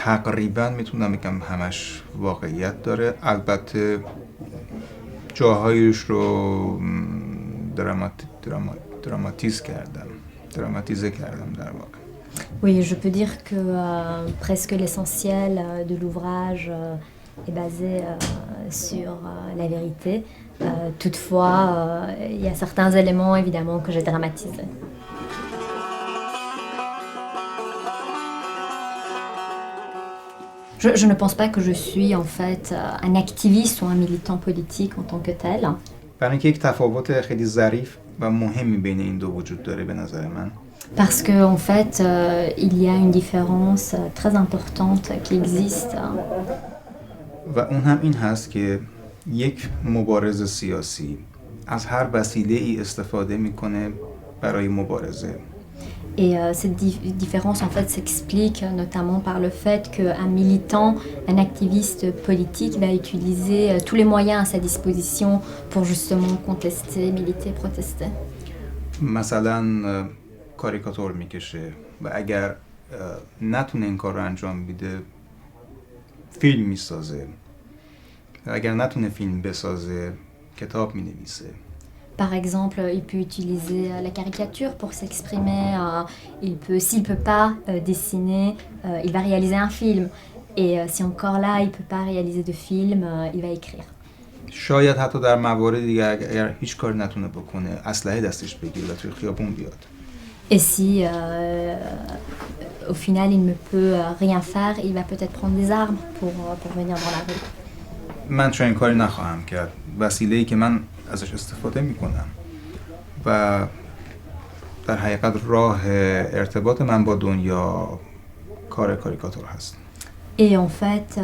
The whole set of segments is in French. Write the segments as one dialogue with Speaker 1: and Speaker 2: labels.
Speaker 1: تقریبا میتونم بگم همش واقعیت داره. البته جاهایش رو دراماتیزه کردم در واقع.
Speaker 2: Oui, je peux dire que presque l'essentiel de l'ouvrage est basé sur la vérité. Toutefois, il y a certains éléments évidemment que j'ai dramatisés. Je ne pense pas que je suis en fait un activiste ou un militant politique en tant que tel.
Speaker 1: برای اینکه یک تفاوت خیلی ظریف و مهمی بین این دو وجود داره به نظر من.
Speaker 2: Parce que en fait, il y a une différence très importante qui existe.
Speaker 1: و اون هم این hast که یک مبارز سیاسی از هر وسیله‌ای استفاده میکنه برای مبارزه.
Speaker 2: Et cette différence en fait s'explique notamment par le fait qu'un militant, un activiste politique va utiliser tous les moyens à sa disposition pour justement contester, militer, protester.
Speaker 1: مثلا کاریکاتور میکشه و اگر نتونه این کار رو انجام بده فیلم میسازه و اگر نتونه فیلم بسازه کتاب مینویسه.
Speaker 2: Par exemple, il peut utiliser la caricature pour s'exprimer, s'il ne peut pas dessiner, il va réaliser un film. Et si encore là, il ne peut pas réaliser de film, il va écrire.
Speaker 1: شاید حتی در موارد دیگه اگر هیچ کاری نتونه بکنه اسلحه دستش بگیره و توی خیابون بیاد.
Speaker 2: Et si au final il ne peut rien faire, il va peut-être prendre des armes pour venir dans la rue.
Speaker 1: من چنین کاری نخواهم کرد. وسیله‌ای که من ازش استفاده میکنم و در حقیقت راه ارتباط من با دنیا کار کاریکاتور هست.
Speaker 2: Et en fait,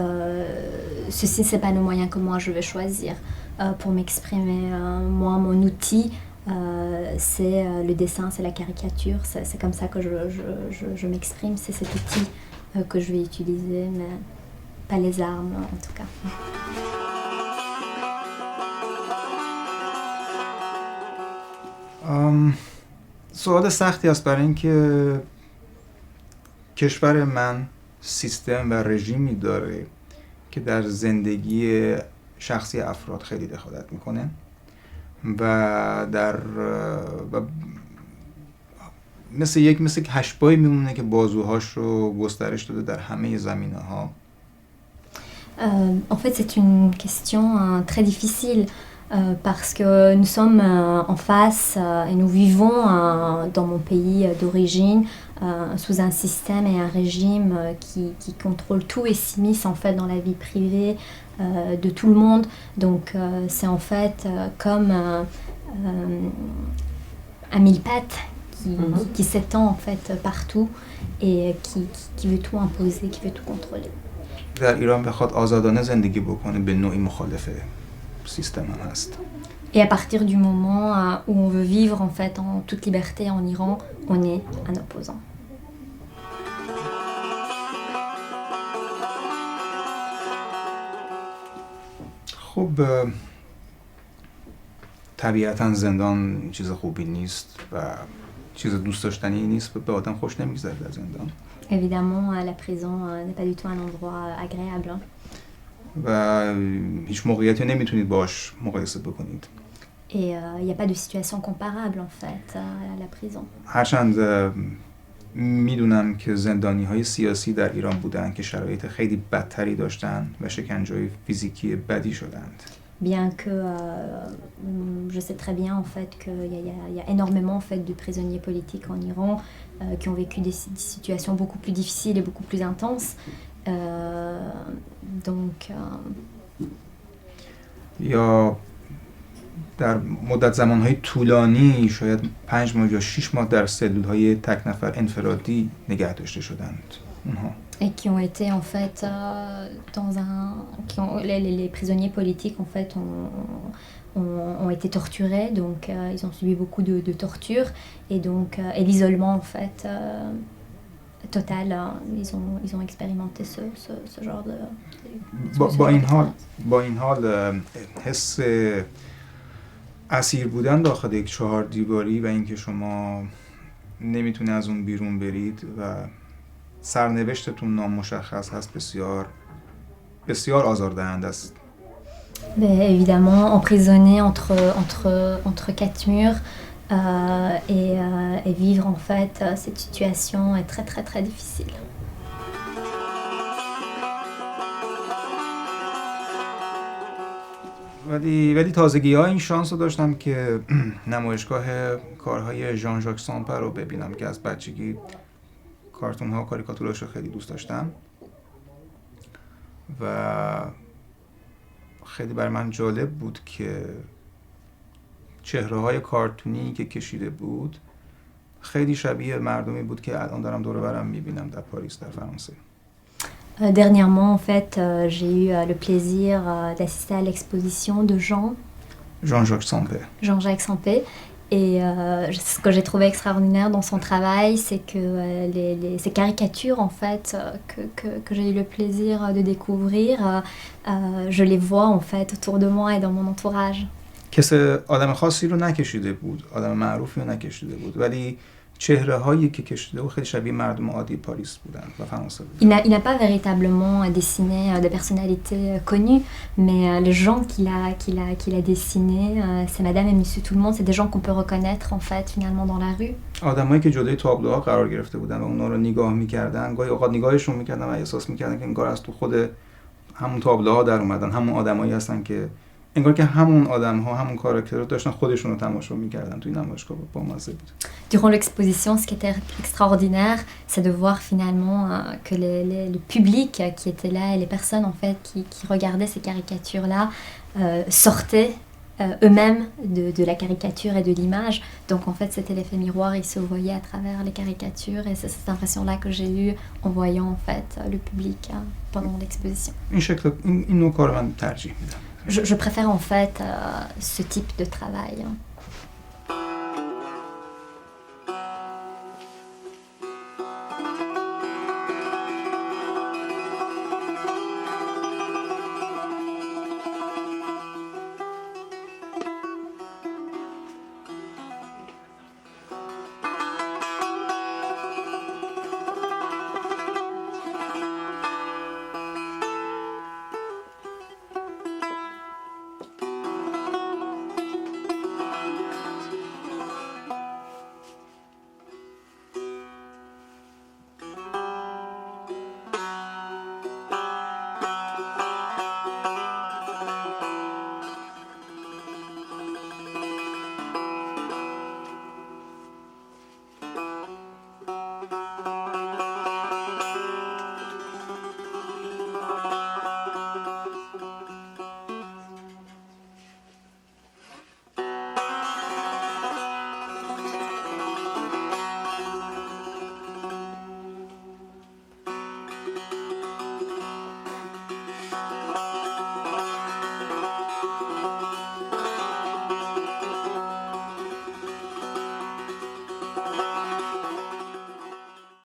Speaker 2: ceci c'est pas le moyen que moi je vais choisir pour m'exprimer. Moi, mon outil, c'est le dessin, c'est la caricature. C'est comme ça que je m'exprime. C'est cet outil que je vais utiliser, mais pas les armes en tout cas.
Speaker 1: سوال سختی است برای اینکه کشور من سیستم و رژیمی داره که در زندگی شخصی افراد خیلی دخالت میکنه و مثل هشت‌پایی میمونه که بازوهاش رو گسترش داده در همه زمینه‌ها.
Speaker 2: En fait, c'est une question très difficile. Parce que nous sommes en face et nous vivons dans mon pays d'origine sous un système et un régime qui contrôle tout et s'immisce en fait dans la vie privée de tout le monde. Donc c'est en fait comme un mille-pattes qui s'étend en fait partout et qui veut tout imposer, qui veut tout contrôler.
Speaker 1: در ایران بخواد آزادانه زندگی بکنه به نوعی مخالفه système هست.
Speaker 2: Et à partir du moment où on veut vivre en fait en toute liberté en Iran, on est un opposant.
Speaker 1: خب طبیعتاً زندان چیز خوبی نیست و چیز دوست داشتنی نیست. به آدم خوش نمیگذره در زندان.
Speaker 2: Évidemment, la prison n'est pas du tout un endroit agréable.
Speaker 1: و هیچ موقعیتی نمیتونید باش مقایسه بکنید.
Speaker 2: Et il n'y a pas de situation comparable en fait à la prison.
Speaker 1: هرچند میدونم که زندانی‌های سیاسی در ایران بودن که شرایط خیلی بدتری داشتن و شکنجه‌های فیزیکی بدی شدند.
Speaker 2: Bien que je sais très bien en fait qu'il y a énormément en fait de prisonniers politiques en Iran qui ont vécu des situations beaucoup plus difficiles et beaucoup plus intenses. Donc
Speaker 1: یا در مدت زمانهای طولانی شاید 5 ماه یا 6 ماه در سلولهای تک نفر انفرادی نگه داشته شدند اونها.
Speaker 2: Et qui ont été en fait les prisonniers politiques en fait ont été torturés, donc ils ont subi beaucoup de tortures et donc et l'isolement en fait total, ils ont expérimenté ce genre de.
Speaker 1: با این حال حس اسیر بودن داخل یک 4 دیواری و اینکه شما نمیتونی از اون بیرون برید و سرنوشتتون نامشخص هست بسیار بسیار آزاردهنده است.
Speaker 2: Mais évidemment, emprisonné entre quatre murs et vivre en fait cette situation est très très très difficile.
Speaker 1: ولی تازگی‌ها این شانس رو داشتم که نمایشگاه کارهای ژان ژاک سامپر رو ببینم که از بچگی کارتون‌ها و کاریکاتورش رو خیلی دوست داشتم و خیلی برای من جالب بود که چهره‌های کارتونی که کشیده بود خیلی شبیه مردمی بود که الان دارم دور و برم می‌بینم در پاریس در فرانسه.
Speaker 2: Dernièrement, en fait, j'ai eu le plaisir d'assister à l'exposition de
Speaker 1: Jean-Jacques Sempé.
Speaker 2: Jean-Jacques Sempé. Et ce que j'ai trouvé extraordinaire dans son travail, c'est que ces caricatures, en fait, que j'ai eu le plaisir de découvrir, je les vois, en fait, autour de moi et dans mon entourage.
Speaker 1: کسی آدم خاصی رو نکشیده بود، آدم معروفی رو نکشیده بود، ولی چهره‌هایی که کشیده بود خیلی شبیه مردم عادی پاریس بودن و فرانسه بودن.
Speaker 2: Il n'a pas véritablement dessiné des personnalités connues, mais les gens qu'il a dessinés, c'est Madame et Monsieur Tout le Monde, c'est des gens qu'on peut reconnaître en fait finalement dans la rue.
Speaker 1: آدمایی که جلوی تابلوها قرار گرفته بودن و اونا رو نگاه می‌کردن، گاهی اوقات نگاهشون می‌کردن و احساس می‌کردن که انگار از تو خود همون تابلوها در اومدن، همون آدمایی هستن که انگار که همون آدم‌ها همون کاراکترها داشتن خودشون رو تماشا می‌کردن توی نمایشگاه. با مزه بود.
Speaker 2: Durant l'exposition, ce qui était extraordinaire, c'est de voir finalement que le public qui était là et les personnes en fait qui regardaient ces caricatures-là sortaient eux-mêmes de la caricature et de l'image. Donc en fait, c'était l'effet miroir, ils se voyaient à travers les caricatures et c'est cette impression-là que j'ai eue en voyant en fait le public pendant l'exposition.
Speaker 1: این نوع کار من ترجیح میدم.
Speaker 2: Je préfère en fait ce type de travail.